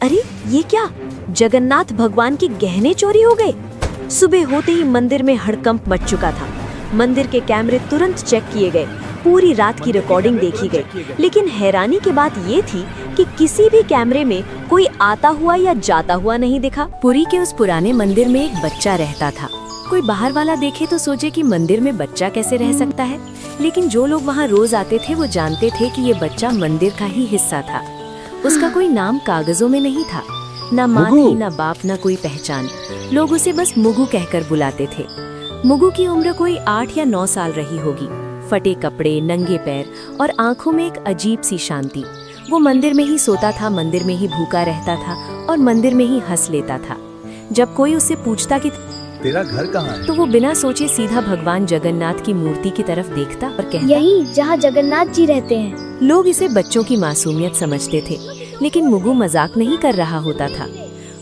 अरे ये क्या, जगन्नाथ भगवान के गहने चोरी हो गए। सुबह होते ही मंदिर में हड़कंप मच चुका था। मंदिर के कैमरे तुरंत चेक किए गए, पूरी रात की रिकॉर्डिंग देखी गई, लेकिन हैरानी की बात ये थी कि किसी भी कैमरे में कोई आता हुआ या जाता हुआ नहीं दिखा। पुरी के उस पुराने मंदिर में एक बच्चा रहता था। कोई बाहर वाला देखे तो सोचे कि मंदिर में बच्चा कैसे रह सकता है, लेकिन जो लोग वहाँ रोज आते थे वो जानते थे कि ये बच्चा मंदिर का ही हिस्सा था। उसका कोई नाम कागजों में नहीं था, ना माँ थी, ना बाप, ना कोई पहचान। लोग उसे बस मुगु कहकर बुलाते थे। मुगु की उम्र कोई 8 या 9 साल रही होगी। फटे कपड़े, नंगे पैर और आंखों में एक अजीब सी शांति। वो मंदिर में ही सोता था, मंदिर में ही भूखा रहता था और मंदिर में ही हंस लेता था। जब कोई उससे पूछता कि तेरा घर कहाँ है, तो वो बिना सोचे सीधा भगवान जगन्नाथ की मूर्ति की तरफ देखता और कहता, यही जहाँ जगन्नाथ जी रहते हैं। लोग इसे बच्चों की मासूमियत समझते थे, लेकिन मुगु मजाक नहीं कर रहा होता था।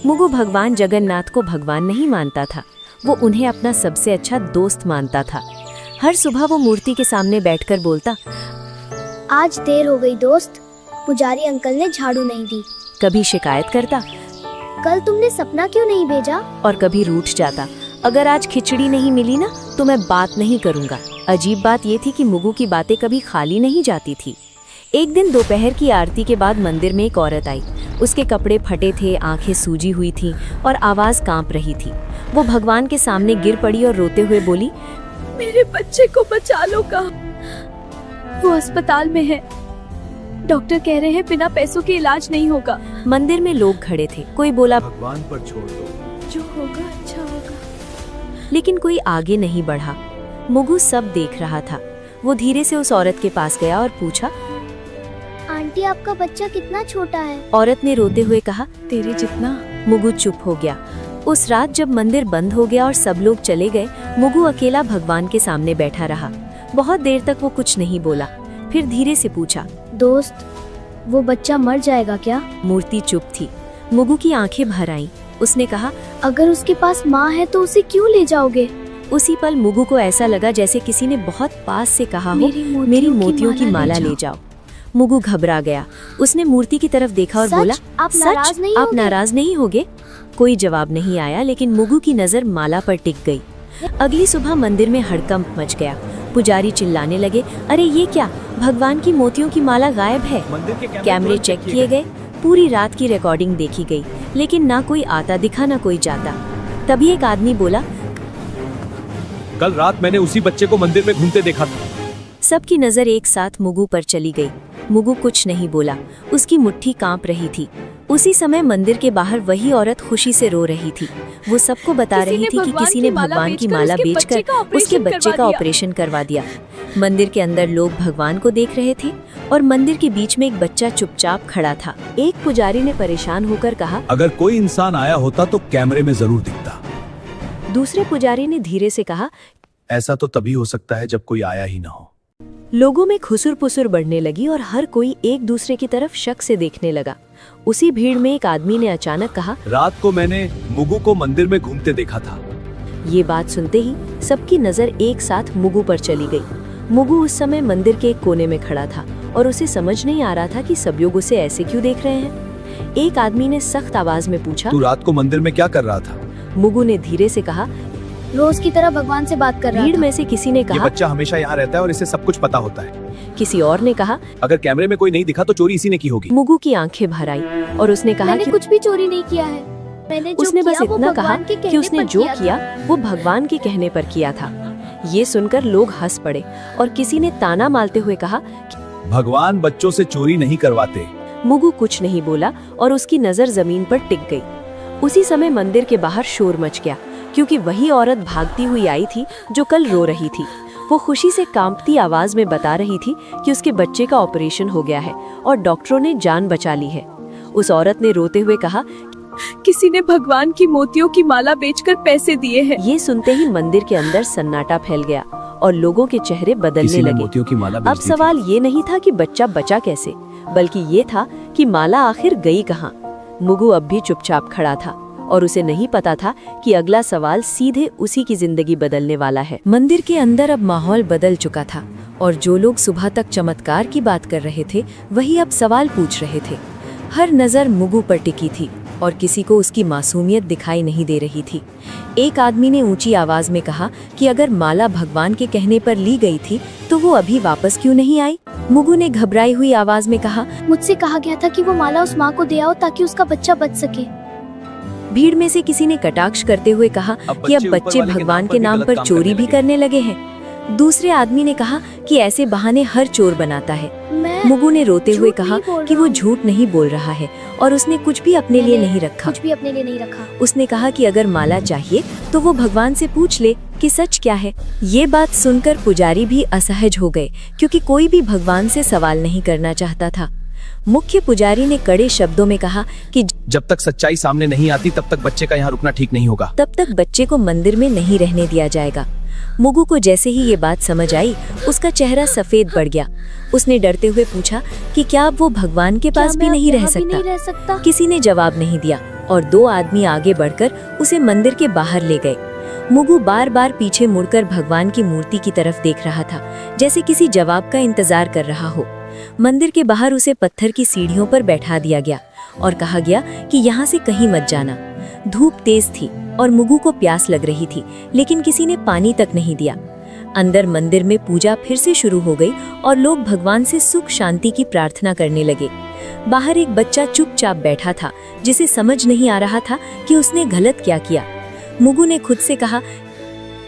मुगु भगवान जगन्नाथ को भगवान नहीं मानता था, वो उन्हें अपना सबसे अच्छा दोस्त मानता था। हर सुबह वो मूर्ति के सामने बैठकर बोलता, आज देर हो गई दोस्त, पुजारी अंकल ने झाड़ू नहीं दी। कभी शिकायत करता, कल तुमने सपना क्यों नहीं भेजा? और कभी रूठ जाता, अगर आज खिचड़ी नहीं मिली ना तो मैं बात नहीं करूंगा। अजीब बात ये थी कि मुगु की बातें कभी खाली नहीं जाती थी। एक दिन दोपहर की आरती के बाद मंदिर में एक औरत आई। उसके कपड़े फटे थे, आंखें सूजी हुई थी और आवाज कांप रही थी। वो भगवान के सामने गिर पड़ी और रोते हुए बोली, मेरे बच्चे को बचा लो का, वो अस्पताल में है। डॉक्टर कह रहे हैं बिना पैसों के इलाज नहीं होगा। मंदिर में लोग खड़े थे। कोई बोला, भगवान पर छोड़ दो, जो होगा अच्छा होगा। लेकिन कोई आगे नहीं बढ़ा। मुगु सब देख रहा था। वो धीरे से उस औरत के पास गया और पूछा, आंटी आपका बच्चा कितना छोटा है? औरत ने रोते हुए कहा, तेरे जितना। मुगु चुप हो गया। उस रात जब मंदिर बंद हो गया और सब लोग चले गए, मुगु अकेला भगवान के सामने बैठा रहा। बहुत देर तक वो कुछ नहीं बोला। फिर धीरे से पूछा, दोस्त, वो बच्चा मर जाएगा क्या? मूर्ति चुप थी। मुगु की आंखें भर आईं। उसने कहा, अगर उसके पास माँ है तो उसे क्यों ले जाओगे? उसी पल मुगु को ऐसा लगा जैसे किसी ने बहुत पास से कहा हो, मेरी मोतियों की माला ले जाओ। मुगु घबरा गया। उसने मूर्ति की तरफ देखा और बोला, आप नाराज नहीं होगे? कोई जवाब नहीं आया, लेकिन मुगु की नजर माला पर टिक गई। अगली सुबह मंदिर में हड़कंप मच गया। पुजारी चिल्लाने लगे, अरे ये क्या, भगवान की मोतियों की माला गायब है। कैमरे चेक किए गए, पूरी रात की रिकॉर्डिंग देखी गई, लेकिन ना कोई आता दिखा ना कोई जाता। तभी एक आदमी बोला, कल रात मैंने उसी बच्चे को मंदिर में घूमते देखा था। सबकी नजर एक साथ मुगु पर चली गई। मुगु कुछ नहीं बोला, उसकी मुट्ठी कांप रही थी। उसी समय मंदिर के बाहर वही औरत खुशी से रो रही थी। वो सबको बता रही थी कि किसी ने भगवान की माला बेचकर उसके बच्चे का ऑपरेशन करवा दिया। मंदिर के अंदर लोग भगवान को देख रहे थे और मंदिर के बीच में एक बच्चा चुपचाप खड़ा था। एक पुजारी ने परेशान होकर कहा, अगर कोई इंसान आया होता तो कैमरे में जरूर दिखता। दूसरे पुजारी ने धीरे से कहा, ऐसा तो तभी हो सकता है जब कोई आया ही ना हो। लोगों में खुसुर पुसुर बढ़ने लगी और हर कोई एक दूसरे की तरफ शक से देखने लगा। उसी भीड़ में एक आदमी ने अचानक कहा, रात को मैंने मुगु को मंदिर में घूमते देखा था। ये बात सुनते ही सबकी नजर एक साथ मुगु पर चली गई। मुगु उस समय मंदिर के एक कोने में खड़ा था और उसे समझ नहीं आ रहा था कि सब लोग उसे ऐसे क्यों देख रहे हैं। एक आदमी ने सख्त आवाज में पूछा, तू रात को मंदिर में क्या कर रहा था? मुगु ने धीरे से कहा, रोज की तरह भगवान से बात कर रहा भीड़ था। में से किसी ने ये कहा, बच्चा हमेशा यहाँ रहता है और इसे सब कुछ पता होता है। किसी और ने कहा, अगर कैमरे में कोई नहीं दिखा तो चोरी इसी ने की होगी। मुगु की आंखें भर आई और उसने कहा मैंने कि कुछ भी चोरी नहीं किया है। मैंने जो उसने बस किया वो इतना कहा भगवान के कि कहने उसने पर जो था। किया वो भगवान के कहने पर किया था। ये सुनकर लोग हंस पड़े और किसी ने ताना मारते हुए कहा, भगवान बच्चों से चोरी नहीं करवाते। मुगु कुछ नहीं बोला और उसकी नजर जमीन पर टिक गई। उसी समय मंदिर के बाहर शोर मच गया, क्योंकि वही औरत भागती हुई आई थी जो कल रो रही थी। वो खुशी से कांपती आवाज में बता रही थी कि उसके बच्चे का ऑपरेशन हो गया है और डॉक्टरों ने जान बचा ली है। उस औरत ने रोते हुए कहा, किसी ने भगवान की मोतियों की माला बेचकर पैसे दिए हैं। ये सुनते ही मंदिर के अंदर सन्नाटा फैल गया और लोगों के चेहरे बदलने लगे। मोतियों की माला बेच अब दी थी। सवाल ये नहीं था कि बच्चा बचा कैसे, बल्कि ये था कि माला आखिर गई कहाँ। मुगु अब भी चुपचाप खड़ा था और उसे नहीं पता था कि अगला सवाल सीधे उसी की जिंदगी बदलने वाला है। मंदिर के अंदर अब माहौल बदल चुका था और जो लोग सुबह तक चमत्कार की बात कर रहे थे वही अब सवाल पूछ रहे थे। हर नज़र मुगु पर टिकी थी और किसी को उसकी मासूमियत दिखाई नहीं दे रही थी। एक आदमी ने ऊंची आवाज में कहा कि अगर माला भगवान के कहने पर ली गई थी तो वो अभी वापस क्यों नहीं आई? मुगु ने घबराई हुई आवाज में कहा, मुझसे कहा गया था कि वो माला उस माँ को दे आओ ताकि उसका बच्चा बच सके। भीड़ में से किसी ने कटाक्ष करते हुए कहा कि अब बच्चे भगवान के नाम पर चोरी भी करने लगे हैं। दूसरे आदमी ने कहा कि ऐसे बहाने हर चोर बनाता है। मुगु ने रोते हुए कहा कि वो झूठ नहीं बोल रहा है और उसने कुछ भी अपने लिए नहीं रखा। उसने कहा कि अगर माला चाहिए तो वो भगवान से पूछ ले कि सच क्या है। ये बात सुनकर पुजारी भी असहज हो गए क्योंकि कोई भी भगवान से सवाल नहीं करना चाहता था। मुख्य पुजारी ने कड़े शब्दों में कहा कि जब तक सच्चाई सामने नहीं आती तब तक बच्चे का यहाँ रुकना ठीक नहीं होगा। तब तक बच्चे को मंदिर में नहीं रहने दिया जाएगा। मुगु को जैसे ही ये बात समझ आई, उसका चेहरा सफेद पड़ गया। उसने डरते हुए पूछा कि क्या अब वो भगवान के पास भी नहीं रह सकता? किसी ने जवाब नहीं दिया और दो आदमी आगे बढ़कर उसे मंदिर के बाहर ले गए। मुगु बार बार पीछे मुड़कर भगवान की मूर्ति की तरफ देख रहा था, जैसे किसी जवाब का इंतजार कर रहा हो। मंदिर के बाहर उसे पत्थर की सीढ़ियों पर बैठा दिया गया और कहा गया कि यहाँ से कहीं मत जाना। धूप तेज थी और मुगु को प्यास लग रही थी, लेकिन किसी ने पानी तक नहीं दिया। अंदर मंदिर में पूजा फिर से शुरू हो गई और लोग भगवान से सुख शांति की प्रार्थना करने लगे। बाहर एक बच्चा चुपचाप बैठा था, जिसे समझ नहीं आ रहा था कि उसने गलत क्या किया। मुगु ने खुद से कहा,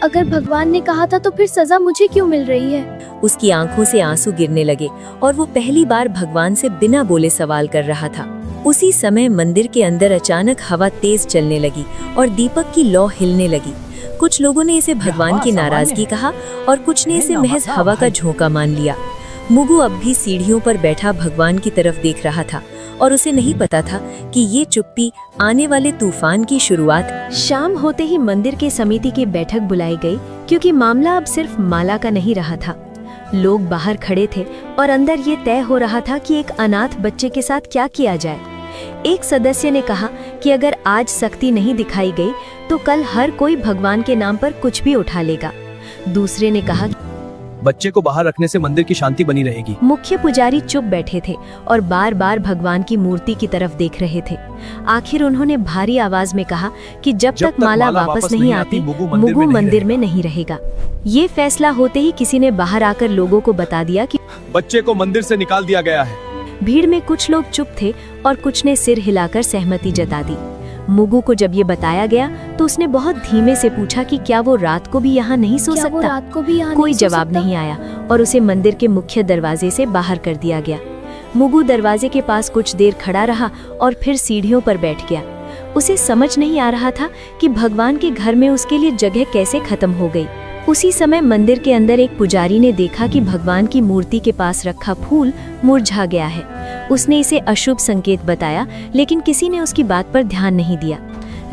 अगर भगवान ने कहा था तो फिर सजा मुझे क्यों मिल रही है? उसकी आंखों से आंसू गिरने लगे और वो पहली बार भगवान से बिना बोले सवाल कर रहा था। उसी समय मंदिर के अंदर अचानक हवा तेज चलने लगी और दीपक की लौ हिलने लगी। कुछ लोगों ने इसे भगवान की नाराजगी कहा और कुछ ने इसे महज हवा का झोंका मान लिया। मुगु अब भी सीढ़ियों पर बैठा भगवान की तरफ देख रहा था और उसे नहीं पता था कि ये चुप्पी आने वाले तूफान की शुरुआत। शाम होते ही मंदिर के समिति की बैठक बुलाई गई, क्योंकि मामला अब सिर्फ माला का नहीं रहा था। लोग बाहर खड़े थे और अंदर ये तय हो रहा था कि एक अनाथ बच्चे के साथ क्या किया जाए। एक सदस्य ने कहा कि अगर आज सख्ती नहीं दिखाई गई तो कल हर कोई भगवान के नाम पर कुछ भी उठा लेगा। दूसरे ने कहा, बच्चे को बाहर रखने से मंदिर की शांति बनी रहेगी। मुख्य पुजारी चुप बैठे थे और बार बार भगवान की मूर्ति की तरफ देख रहे थे। आखिर उन्होंने भारी आवाज में कहा कि जब तक माला वापस नहीं आती, मुगु मंदिर में नहीं रहेगा। ये फैसला होते ही किसी ने बाहर आकर लोगों को बता दिया कि बच्चे को मंदिर से निकाल दिया गया है। भीड़ में कुछ लोग चुप थे और कुछ ने सिर हिलाकर सहमति जता दी। मुगु को जब ये बताया गया तो उसने बहुत धीमे से पूछा कि क्या वो रात को भी यहाँ नहीं सो सकता? कोई जवाब नहीं आया और उसे मंदिर के मुख्य दरवाजे से बाहर कर दिया गया। मुगु दरवाजे के पास कुछ देर खड़ा रहा और फिर सीढ़ियों पर बैठ गया। उसे समझ नहीं आ रहा था कि भगवान के घर में उसके लिए जगह कैसे खत्म हो गई। उसी समय मंदिर के अंदर एक पुजारी ने देखा कि भगवान की मूर्ति के पास रखा फूल मुरझा गया है। उसने इसे अशुभ संकेत बताया, लेकिन किसी ने उसकी बात पर ध्यान नहीं दिया।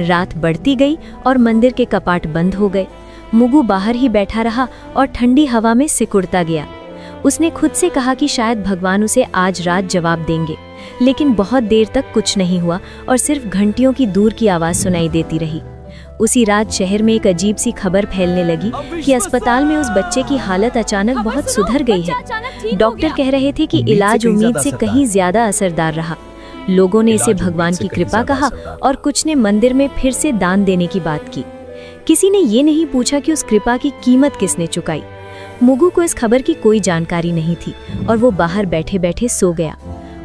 रात बढ़ती गई और मंदिर के कपाट बंद हो गए। मुगु बाहर ही बैठा रहा और ठंडी हवा में सिकुड़ता गया। उसने खुद से कहा कि शायद भगवान उसे आज रात जवाब देंगे, लेकिन बहुत देर तक कुछ नहीं हुआ और सिर्फ घंटियों की दूर की आवाज सुनाई देती रही। उसी रात शहर में एक अजीब सी खबर फैलने लगी कि अस्पताल में उस बच्चे की हालत अचानक बहुत सुधर गई है। डॉक्टर कह रहे थे कि इलाज उम्मीद से कहीं ज्यादा असरदार रहा। लोगों ने इसे भगवान की कृपा कहा और कुछ ने मंदिर में फिर से दान देने की बात की। किसी ने ये नहीं पूछा कि उस कृपा की कीमत किसने चुकाई। मुगु को इस खबर की कोई जानकारी नहीं थी और वो बाहर बैठे बैठे सो गया।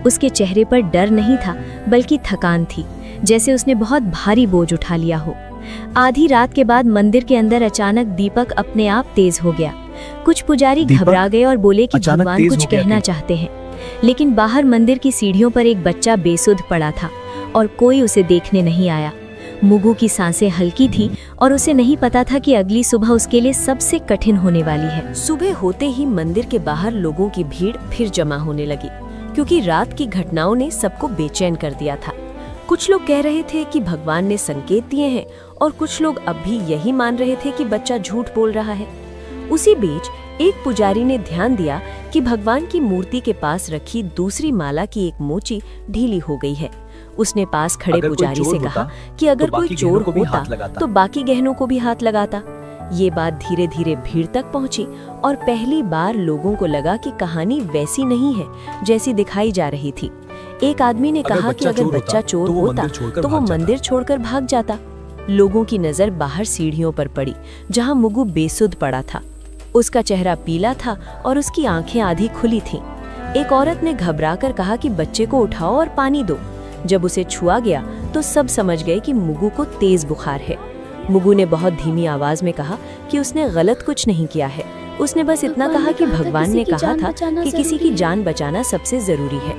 उसके चेहरे पर डर नहीं था, बल्कि थकान थी, जैसे उसने बहुत भारी बोझ उठा लिया हो। आधी रात के बाद मंदिर के अंदर अचानक दीपक अपने आप तेज हो गया। कुछ पुजारी घबरा गए और बोले कि भगवान कुछ कहना चाहते हैं, लेकिन बाहर मंदिर की सीढ़ियों पर एक बच्चा बेसुध पड़ा था और कोई उसे देखने नहीं आया। मुगु की सांसें हल्की थी और उसे नहीं पता था कि अगली सुबह उसके लिए सबसे कठिन होने वाली है। सुबह होते ही मंदिर के बाहर लोगों की भीड़ फिर जमा होने लगी, क्योंकि रात की घटनाओं ने सबको बेचैन कर दिया था। कुछ लोग कह रहे थे कि भगवान ने संकेत दिए हैं और कुछ लोग अब भी यही मान रहे थे कि बच्चा झूठ बोल रहा है। उसी बीच एक पुजारी ने ध्यान दिया कि भगवान की मूर्ति के पास रखी दूसरी माला की एक मोची ढीली हो गई है। उसने पास खड़े पुजारी से कहा कि अगर कोई चोर होता तो बाकी गहनों को भी हाथ लगाता। ये बात धीरे धीरे भीड़ तक पहुंची और पहली बार लोगों को लगा कि कहानी वैसी नहीं है जैसी दिखाई जा रही थी। एक आदमी ने कहा कि अगर बच्चा चोर होता तो वो मंदिर छोड़कर भाग जाता। लोगों की नजर बाहर सीढ़ियों पर पड़ी, जहां मुगु बेसुध पड़ा था। उसका चेहरा पीला था और उसकी आंखें आधी खुली थीं। एक औरत ने घबराकर कहा कि बच्चे को उठाओ और पानी दो। जब उसे छुआ गया तो सब समझ गए कि मुगु को तेज बुखार है। मुगु ने बहुत धीमी आवाज में कहा कि उसने गलत कुछ नहीं किया है। उसने बस इतना कहा कि भगवान ने कहा था कि किसी की जान बचाना सबसे जरूरी है।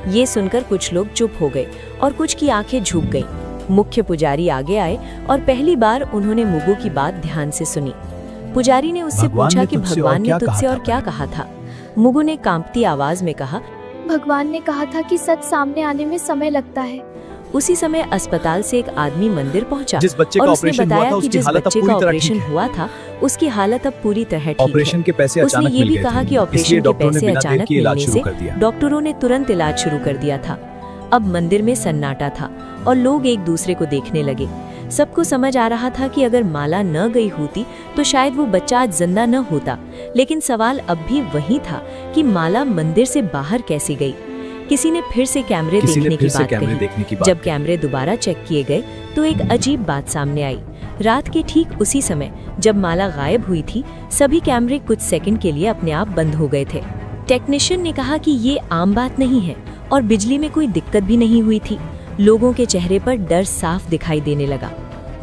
ये सुनकर कुछ लोग चुप हो गए और कुछ की आंखें झुक गईं। मुख्य पुजारी आगे आए और पहली बार उन्होंने मुगु की बात ध्यान से सुनी। पुजारी ने उससे पूछा कि भगवान ने तुझसे और क्या कहा था। मुगु ने कांपती आवाज में कहा, भगवान ने कहा था कि सच सामने आने में समय लगता है। उसी समय अस्पताल से एक आदमी मंदिर पहुंचा जिस बच्चे का और उसने ऑपरेशन हुआ बताया था, कि उसकी जिस हालत अब बच्चे पूरी का तरह ऑपरेशन ठीक है। हुआ था उसकी हालत अब पूरी तरह ठीक ऑपरेशन है। के पैसे उसने अचानक ये मिल भी गए कहा थे। कि ऑपरेशन इसलिए के डॉक्टरों ने पैसे बिना देर अचानक के इलाज मिलने शुरू से कर दिया। डॉक्टरों ने तुरंत इलाज शुरू कर दिया था। अब मंदिर में सन्नाटा था और लोग एक दूसरे को देखने लगे। सबको समझ आ रहा था कि अगर माला न गई होती तो शायद वो बच्चा आज जिंदा न होता। लेकिन सवाल अब भी वही था कि माला मंदिर से बाहर कैसे गई। किसी ने फिर से कैमरे देखने की बात कही। जब कैमरे दोबारा चेक किए गए तो एक अजीब बात सामने आई। रात के ठीक उसी समय जब माला गायब हुई थी, सभी कैमरे कुछ सेकंड के लिए अपने आप बंद हो गए थे। टेक्नीशियन ने कहा कि ये आम बात नहीं है और बिजली में कोई दिक्कत भी नहीं हुई थी। लोगों के चेहरे पर डर साफ दिखाई देने लगा।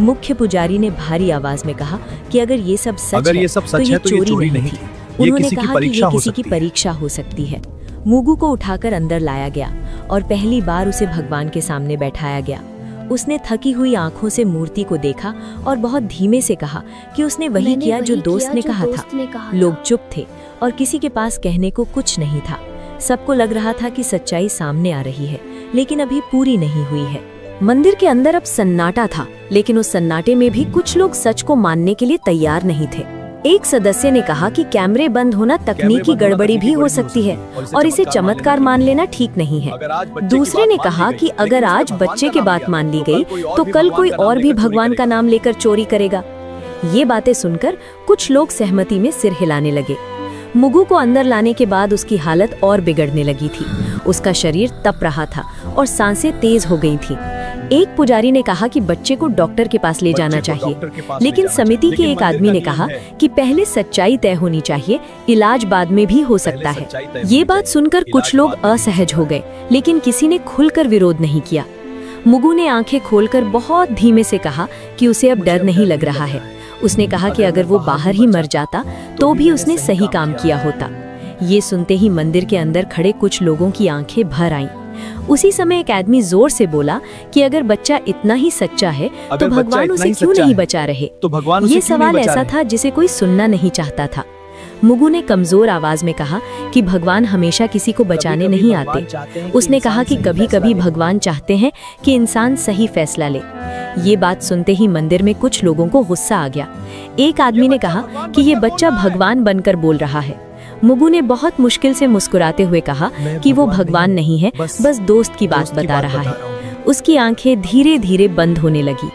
मुख्य पुजारी ने भारी आवाज में कहा कि अगर ये सब सच है तो ये चोरी नहीं थी। उन्होंने कहा कि ये किसी की परीक्षा हो सकती है। मुगु को उठाकर अंदर लाया गया और पहली बार उसे भगवान के सामने बैठाया गया। उसने थकी हुई आंखों से मूर्ति को देखा और बहुत धीमे से कहा कि उसने वही किया जो दोस्त ने कहा था। लोग चुप थे और किसी के पास कहने को कुछ नहीं था। सबको लग रहा था कि सच्चाई सामने आ रही है, लेकिन अभी पूरी नहीं हुई है। मंदिर के अंदर अब सन्नाटा था, लेकिन उस सन्नाटे में भी कुछ लोग सच को मानने के लिए तैयार नहीं थे। एक सदस्य ने कहा कि कैमरे बंद होना तकनीकी गड़बड़ी भी हो सकती है और इसे चमत्कार मान लेना ठीक नहीं है। दूसरे ने कहा कि अगर आज बच्चे की बात मान ली गई तो कल कोई और भी भगवान का नाम लेकर चोरी करेगा। ये बातें सुनकर कुछ लोग सहमति में सिर हिलाने लगे। मुगु को अंदर लाने के बाद उसकी हालत और बिगड़ने लगी थी। उसका शरीर तप रहा था और सांसें तेज हो गई थी। एक पुजारी ने कहा कि बच्चे को डॉक्टर के पास ले जाना चाहिए, लेकिन समिति के एक आदमी ने कहा कि पहले सच्चाई तय होनी चाहिए, इलाज बाद में भी हो सकता है। ये बात सुनकर कुछ लोग असहज हो गए, लेकिन किसी ने खुलकर विरोध नहीं किया। मुगु ने आंखें खोलकर बहुत धीमे से कहा कि उसे अब डर नहीं लग रहा है। उसने कहा कि अगर वो बाहर ही मर जाता तो भी उसने सही काम किया होता। ये सुनते ही मंदिर के अंदर खड़े कुछ लोगों की आंखें भर आईं। उसी समय एक आदमी जोर से बोला कि अगर बच्चा इतना ही सच्चा है तो भगवान उसे क्यों नहीं बचा रहे। ये सवाल ऐसा था जिसे कोई सुनना नहीं चाहता था। मुगु ने कमजोर आवाज में कहा कि भगवान हमेशा किसी को बचाने नहीं आते। उसने कहा कि कभी-कभी भगवान चाहते हैं कि इंसान सही फैसला ले। ये बात सुनते ही मंदिर में कुछ लोगों को गुस्सा आ गया। एक आदमी ने कहा कि ये बच्चा भगवान बनकर बोल रहा है। मुगु ने बहुत मुश्किल से मुस्कुराते हुए कहा कि वो भगवान नहीं है, बस दोस्त की बात बता रहा है। उसकी आंखें धीरे धीरे बंद होने लगी।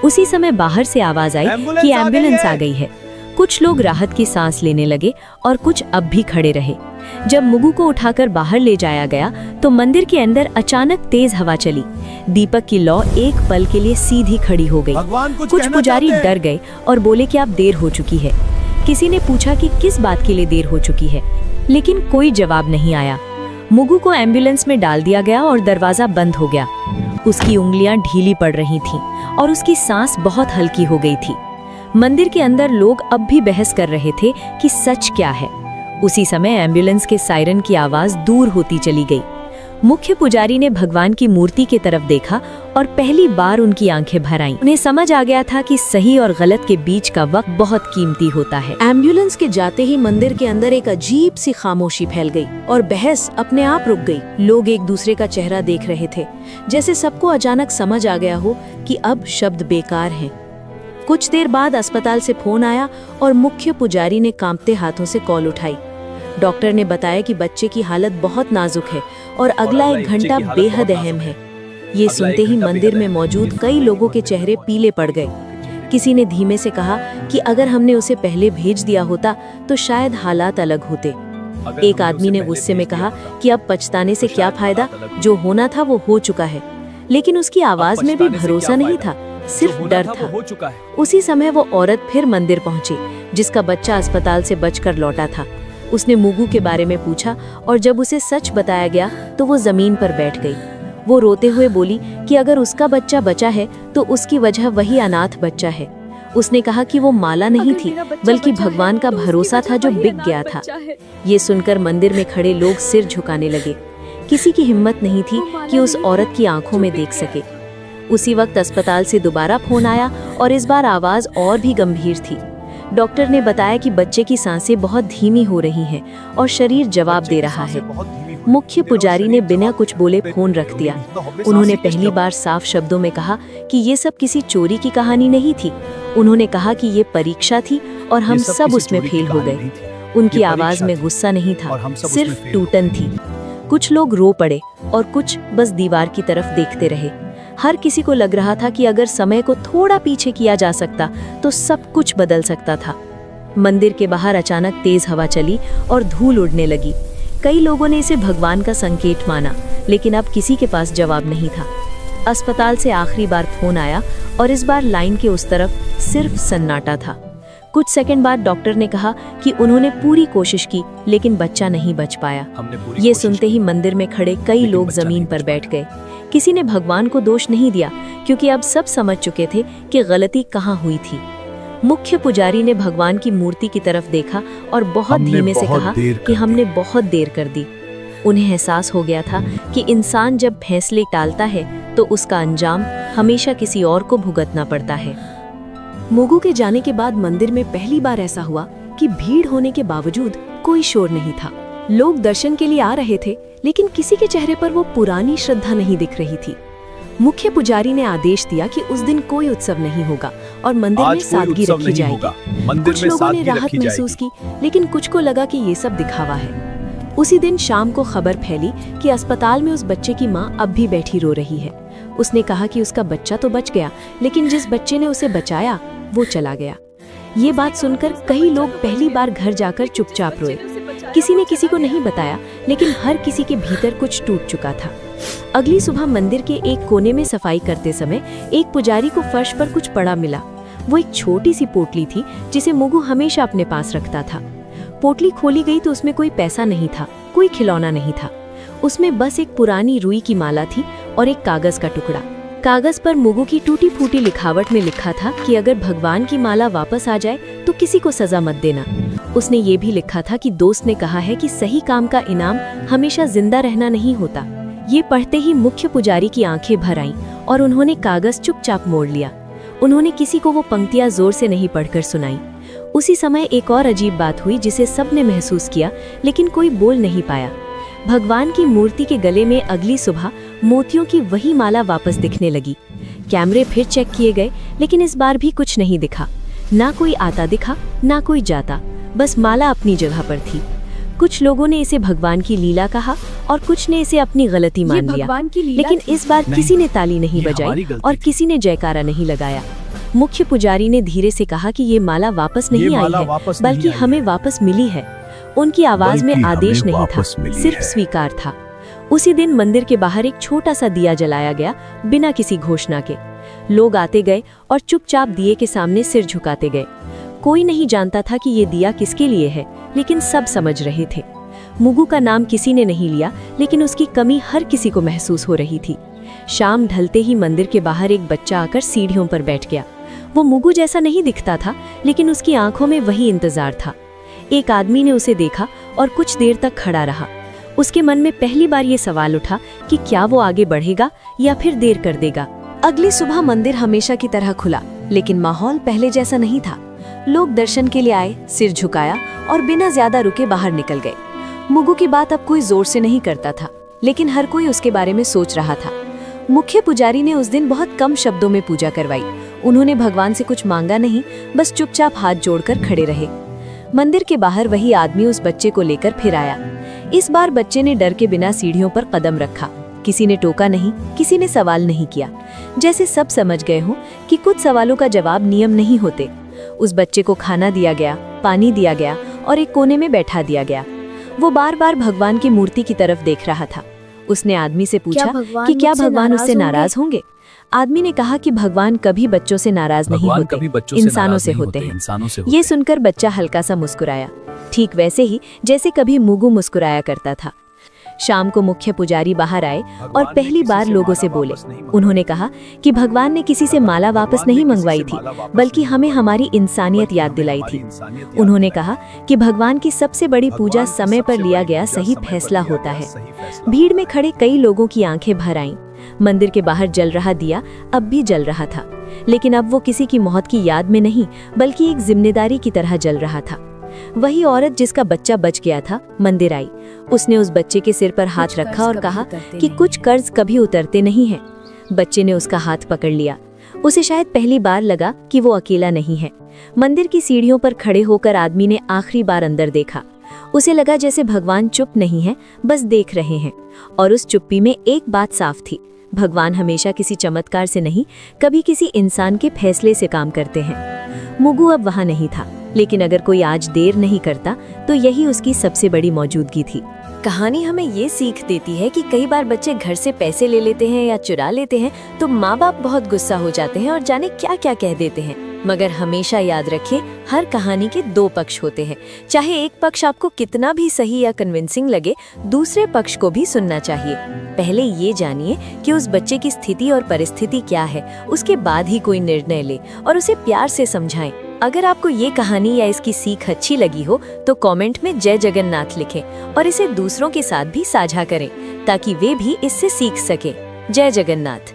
उसी समय बाहर से आवाज आई कि एम्बुलेंस आ गई है। कुछ लोग राहत की सांस लेने लगे और कुछ अब भी खड़े रहे। जब मुगु को उठाकर बाहर ले जाया गया तो मंदिर के अंदर अचानक तेज हवा चली। दीपक की लौ एक पल के लिए सीधी खड़ी हो गई। कुछ पुजारी डर गए और बोले कि अब देर हो चुकी है। किसी ने पूछा कि किस बात के लिए देर हो चुकी है, लेकिन कोई जवाब नहीं आया। मुगु को एम्बुलेंस में डाल दिया गया और दरवाजा बंद हो गया। उसकी उंगलियां ढीली पड़ रही थीं और उसकी सांस बहुत हल्की हो गई थी। मंदिर के अंदर लोग अब भी बहस कर रहे थे कि सच क्या है। उसी समय एम्बुलेंस के सायरन की आवाज दूर होती चली गई। मुख्य पुजारी ने भगवान की मूर्ति की तरफ देखा और पहली बार उनकी आंखें भर आईं। उन्हें समझ आ गया था कि सही और गलत के बीच का वक्त बहुत कीमती होता है। एम्बुलेंस के जाते ही मंदिर के अंदर एक अजीब सी खामोशी फैल गई और बहस अपने आप रुक गई। लोग एक दूसरे का चेहरा देख रहे थे, जैसे सबको अचानक समझ आ गया हो कि अब शब्द बेकार हैं। कुछ देर बाद अस्पताल से फोन आया और मुख्य पुजारी ने कांपते हाथों से कॉल उठाई। डॉक्टर ने बताया कि बच्चे की हालत बहुत नाजुक है और अगला 1 घंटा बेहद अहम है। ये सुनते ही मंदिर में मौजूद कई लोगों के चेहरे पीले पड़ गए। किसी ने धीमे से कहा कि अगर हमने उसे पहले भेज दिया होता तो शायद हालात अलग होते। एक आदमी ने गुस्से में कहा कि अब पछताने से क्या फायदा, जो होना था वो हो चुका है। लेकिन उसकी आवाज में भी भरोसा नहीं था, सिर्फ डर था। हो चुका है। उसी समय वो औरत फिर मंदिर पहुंची, जिसका बच्चा अस्पताल से बचकर लौटा था। उसने मुगु के बारे में पूछा और जब उसे सच बताया गया तो वो जमीन पर बैठ गई। वो रोते हुए बोली कि अगर उसका बच्चा बचा है तो उसकी वजह वही अनाथ बच्चा है। उसने कहा कि वो माला नहीं थी, बल्कि भगवान का भरोसा था जो बिक गया था। ये सुनकर मंदिर में खड़े लोग सिर झुकाने लगे। किसी की हिम्मत नहीं थी कि उस औरत की आंखों में देख सके। उसी वक्त अस्पताल से दोबारा फोन आया और इस बार आवाज और भी गंभीर थी। डॉक्टर ने बताया कि बच्चे की सांसें बहुत धीमी हो रही हैं और शरीर जवाब दे रहा है। मुख्य पुजारी ने बिना कुछ बोले फोन रख दिया। उन्होंने पहली बार साफ शब्दों में कहा कि ये सब किसी चोरी की कहानी नहीं थी। उन्होंने कहा कि ये परीक्षा थी और हम सब उसमें फेल हो गए। उनकी आवाज में गुस्सा नहीं था, सिर्फ टूटन थी। कुछ लोग रो पड़े और कुछ बस दीवार की तरफ देखते रहे। हर किसी को लग रहा था कि अगर समय को थोड़ा पीछे किया जा सकता तो सब कुछ बदल सकता था। मंदिर के बाहर अचानक तेज हवा चली और धूल उड़ने लगी। कई लोगों ने इसे भगवान का संकेत माना, लेकिन अब किसी के पास जवाब नहीं था। अस्पताल से आखिरी बार फोन आया और इस बार लाइन के उस तरफ सिर्फ सन्नाटा था। कुछ सेकंड बाद डॉक्टर ने कहा कि उन्होंने पूरी कोशिश की, लेकिन बच्चा नहीं बच पाया। ये सुनते ही मंदिर में खड़े कई लोग जमीन पर बैठ गए। किसी ने भगवान को दोष नहीं दिया, क्योंकि अब सब समझ चुके थे कि गलती कहाँ हुई थी। मुख्य पुजारी ने भगवान की मूर्ति की तरफ देखा और बहुत धीमे से कहा कि हमने बहुत देर कर दी। उन्हें एहसास हो गया था कि इंसान जब फैसले टालता है तो उसका अंजाम हमेशा किसी और को भुगतना पड़ता है। मुगु के जाने के बाद मंदिर में पहली बार ऐसा हुआ कि भीड़ होने के बावजूद कोई शोर नहीं था। लोग दर्शन के लिए आ रहे थे, लेकिन किसी के चेहरे पर वो पुरानी श्रद्धा नहीं दिख रही थी। मुख्य पुजारी ने आदेश दिया कि उस दिन कोई उत्सव नहीं होगा और मंदिर में सादगी रखी जाएगी। कुछ लोगों ने राहत महसूस की, लेकिन कुछ को लगा कि ये सब दिखावा है। उसी दिन शाम को खबर फैली कि अस्पताल में उस बच्चे की मां अब भी बैठी रो रही है। उसने कहा कि उसका बच्चा तो बच गया, लेकिन जिस बच्चे ने उसे बचाया वो चला गया। ये बात सुनकर कई लोग पहली बार घर जाकर चुपचाप रोए। किसी ने किसी को नहीं बताया, लेकिन हर किसी के भीतर कुछ टूट चुका था। अगली सुबह मंदिर के एक कोने में सफाई करते समय एक पुजारी को फर्श पर कुछ पड़ा मिला। वो एक छोटी सी पोटली थी जिसे मुगु हमेशा अपने पास रखता था। पोटली खोली गई तो उसमें कोई पैसा नहीं था, कोई खिलौना नहीं था। उसमें बस एक पुरानी रुई की माला थी और एक कागज का टुकड़ा। कागज पर मुगु की टूटी फूटी लिखावट में लिखा था कि अगर भगवान की माला वापस आ जाए तो किसी को सजा मत देना। उसने ये भी लिखा था कि दोस्त ने कहा है कि सही काम का इनाम हमेशा जिंदा रहना नहीं होता। ये पढ़ते ही मुख्य पुजारी की आंखें भर आईं और उन्होंने कागज चुपचाप मोड़ लिया। उन्होंने किसी को वो पंक्तियां जोर से नहीं पढ़कर सुनाई। उसी समय एक और अजीब बात हुई जिसे सबने महसूस किया, लेकिन कोई बोल नहीं पाया। भगवान की मूर्ति के गले में अगली सुबह मोतियों की वही माला वापस दिखने लगी। कैमरे फिर चेक किए गए, लेकिन इस बार भी कुछ नहीं दिखा। ना कोई आता दिखा, ना कोई जाता, बस माला अपनी जगह पर थी। कुछ लोगों ने इसे भगवान की लीला कहा और कुछ ने इसे अपनी गलती मान लिया, लेकिन इस बार किसी ने ताली नहीं बजाई और किसी ने जयकारा नहीं लगाया। मुख्य पुजारी ने धीरे से कहा कि ये माला वापस नहीं आई है, बल्कि हमें वापस मिली है। उनकी आवाज में आदेश नहीं था, सिर्फ स्वीकार था। उसी दिन मंदिर के बाहर एक छोटा सा दिया जलाया गया, बिना किसी घोषणा के। लोग आते गए और चुपचाप दिए के सामने सिर झुकाते गए। कोई नहीं जानता था कि ये दिया किसके लिए है, लेकिन सब समझ रहे थे। मुगु का नाम किसी ने नहीं लिया, लेकिन उसकी कमी हर किसी को महसूस हो रही थी। शाम ढलते ही मंदिर के बाहर एक बच्चा आकर सीढ़ियों पर बैठ गया। वो मुगु जैसा नहीं दिखता था, लेकिन उसकी आंखों में वही इंतजार था। एक आदमी ने उसे देखा और कुछ देर तक खड़ा रहा। उसके मन में पहली बार ये सवाल उठा कि क्या वो आगे बढ़ेगा या फिर देर कर देगा। अगली सुबह मंदिर हमेशा की तरह खुला, लेकिन माहौल पहले जैसा नहीं था। लोग दर्शन के लिए आए, सिर झुकाया और बिना ज्यादा रुके बाहर निकल गए। मुगु की बात अब कोई जोर से नहीं करता था, लेकिन हर कोई उसके बारे में सोच रहा था। मुख्य पुजारी ने उस दिन बहुत कम शब्दों में पूजा करवाई। उन्होंने भगवान से कुछ मांगा नहीं, बस चुपचाप हाथ जोड़कर खड़े रहे। मंदिर के बाहर वही आदमी उस बच्चे को लेकर फिर आया। इस बार बच्चे ने डर के बिना सीढ़ियों पर कदम रखा। किसी ने टोका नहीं, किसी ने सवाल नहीं किया, जैसे सब समझ गए हों कि कुछ सवालों का जवाब नियम नहीं होते। उस बच्चे को खाना दिया गया, पानी दिया गया और एक कोने में बैठा दिया गया। वो बार बार भगवान की मूर्ति की तरफ देख रहा था। उसने आदमी से पूछा कि क्या मुझसे भगवान उससे नाराज नाराज होंगे। आदमी ने कहा कि भगवान कभी बच्चों से नाराज नहीं भगवान होते, कभी बच्चों से इंसानों नाराज से नहीं होते हैं। इंसानों से ये सुनकर बच्चा हल्का सा मुस्कुराया, ठीक वैसे ही जैसे कभी मुगु मुस्कुराया करता था। शाम को मुख्य पुजारी बाहर आए और पहली बार लोगों से बोले। उन्होंने कहा कि भगवान ने किसी से माला वापस नहीं मंगवाई थी, बल्कि हमें हमारी इंसानियत याद दिलाई थी। उन्होंने कहा कि भगवान की सबसे बड़ी पूजा समय पर लिया गया सही फैसला होता है। भीड़ में खड़े कई लोगों की आंखें भर आईं। मंदिर के बाहर जल रहा दिया अब भी जल रहा था, लेकिन अब वो किसी की मौत की याद में नहीं, बल्कि एक जिम्मेदारी की तरह जल रहा था। वही औरत जिसका बच्चा बच गया था मंदिर आई। उसने उस बच्चे के सिर पर हाथ रखा और कहा कि कुछ कर्ज कभी उतरते नहीं हैं। बच्चे ने उसका हाथ पकड़ लिया। उसे शायद पहली बार लगा कि वो अकेला नहीं है। मंदिर की सीढ़ियों पर खड़े होकर आदमी ने आखिरी बार अंदर देखा। उसे लगा जैसे भगवान चुप नहीं है, बस देख रहे हैं। और उस चुप्पी में एक बात साफ थी, भगवान हमेशा किसी चमत्कार से नहीं, कभी किसी इंसान के फैसले से काम करते हैं। मुगु अब वहां नहीं था, लेकिन अगर कोई आज देर नहीं करता तो यही उसकी सबसे बड़ी मौजूदगी थी। कहानी हमें ये सीख देती है कि कई बार बच्चे घर से पैसे ले लेते हैं या चुरा लेते हैं तो माँ बाप बहुत गुस्सा हो जाते हैं और जाने क्या क्या कह देते हैं। मगर हमेशा याद रखिए, हर कहानी के दो पक्ष होते हैं। चाहे एक पक्ष आपको कितना भी सही या कन्विंसिंग लगे, दूसरे पक्ष को भी सुनना चाहिए। पहले ये जानिए कि उस बच्चे की स्थिति और परिस्थिति क्या है, उसके बाद ही कोई निर्णय ले और उसे प्यार से समझाएं। अगर आपको ये कहानी या इसकी सीख अच्छी लगी हो तो कमेंट में जय जगन्नाथ लिखें और इसे दूसरों के साथ भी साझा करें ताकि वे भी इससे सीख सकें। जय जगन्नाथ।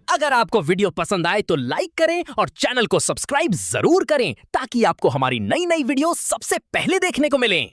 अगर आपको वीडियो पसंद आए तो लाइक करें और चैनल को सब्सक्राइब जरूर करें ताकि आपको हमारी नई नई वीडियो सबसे पहले देखने को मिलें।